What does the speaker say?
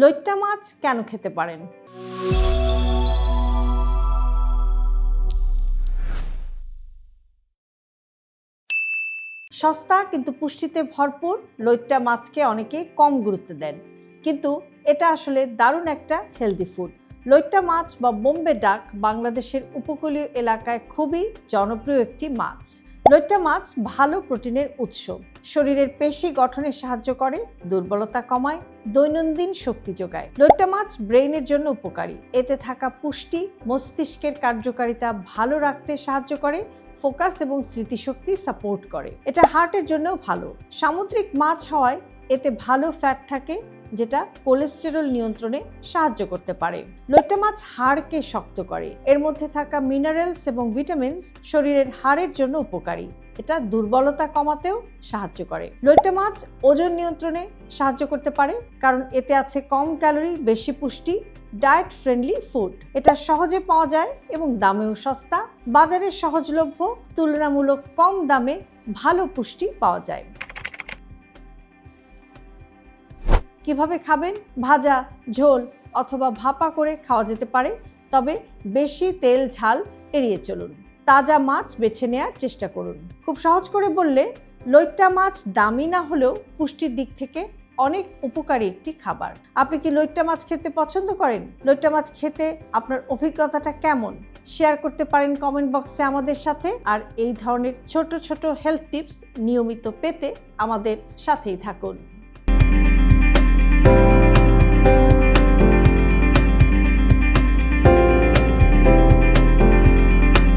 লইট্টা মাছ কেন খেতে পারেন? সস্তা কিন্তু পুষ্টিতে ভরপুর লইট্টা মাছকে অনেকে কম গুরুত্ব দেন, কিন্তু এটা আসলে দারুণ একটা হেলদি ফুড। লইট্টা মাছ বা বোম্বে ডাক বাংলাদেশের উপকূলীয় এলাকায় খুবই জনপ্রিয় একটি মাছ। লইট্টা মাছ ভালো প্রোটিনের উৎস, শরীরের পেশি গঠনে সাহায্য করে, দুর্বলতা কমায়, দৈনন্দিন শক্তি যোগায়। লইট্টা মাছ ব্রেইনের জন্য উপকারী, এতে থাকা পুষ্টি মস্তিষ্কের কার্যকারিতা ভালো রাখতে সাহায্য করে, ফোকাস এবং স্মৃতিশক্তি সাপোর্ট করে। এটা হার্টের জন্যও ভালো। সামুদ্রিক মাছ হওয়ায় এতে ভালো ফ্যাট থাকে, যেটা কোলেস্টেরল নিয়ন্ত্রণে সাহায্য করতে পারে। লইট্টা মাছ হাড়কে শক্ত করে, এর মধ্যে থাকা মিনারেলস এবং ভিটামিনস শরীরের হাড়ের জন্য উপকারী, এটা দুর্বলতা কমাতেও সাহায্য করে। লইট্টা মাছ ওজন নিয়ন্ত্রণে সাহায্য করতে পারে, কারণ এতে আছে কম ক্যালোরি, বেশি পুষ্টি, ডায়েট ফ্রেন্ডলি ফুড। এটা সহজে পাওয়া যায় এবং দামেও সস্তা। বাজারে সহজলভ্য, তুলনামূলক কম দামে ভালো পুষ্টি পাওয়া যায়। কিভাবে খাবেন? ভাজা, ঝোল অথবা ভাপা করে খাওয়া যেতে পারে, তবে বেশি তেল ঝাল এড়িয়ে চলুন। তাজা মাছ বেছে নেওয়ার চেষ্টা করুন। খুব সহজ করে বললে, লইট্টা মাছ দামি না হলেও পুষ্টির দিক থেকে অনেক উপকারী একটি খাবার। আপনি কি লইট্টা মাছ খেতে পছন্দ করেন? লইট্টা মাছ খেতে আপনার অভিজ্ঞতাটা কেমন? শেয়ার করতে পারেন কমেন্ট বক্সে আমাদের সাথে। আর এই ধরনের ছোট ছোট হেলথ টিপস নিয়মিত পেতে আমাদের সাথেই থাকুন।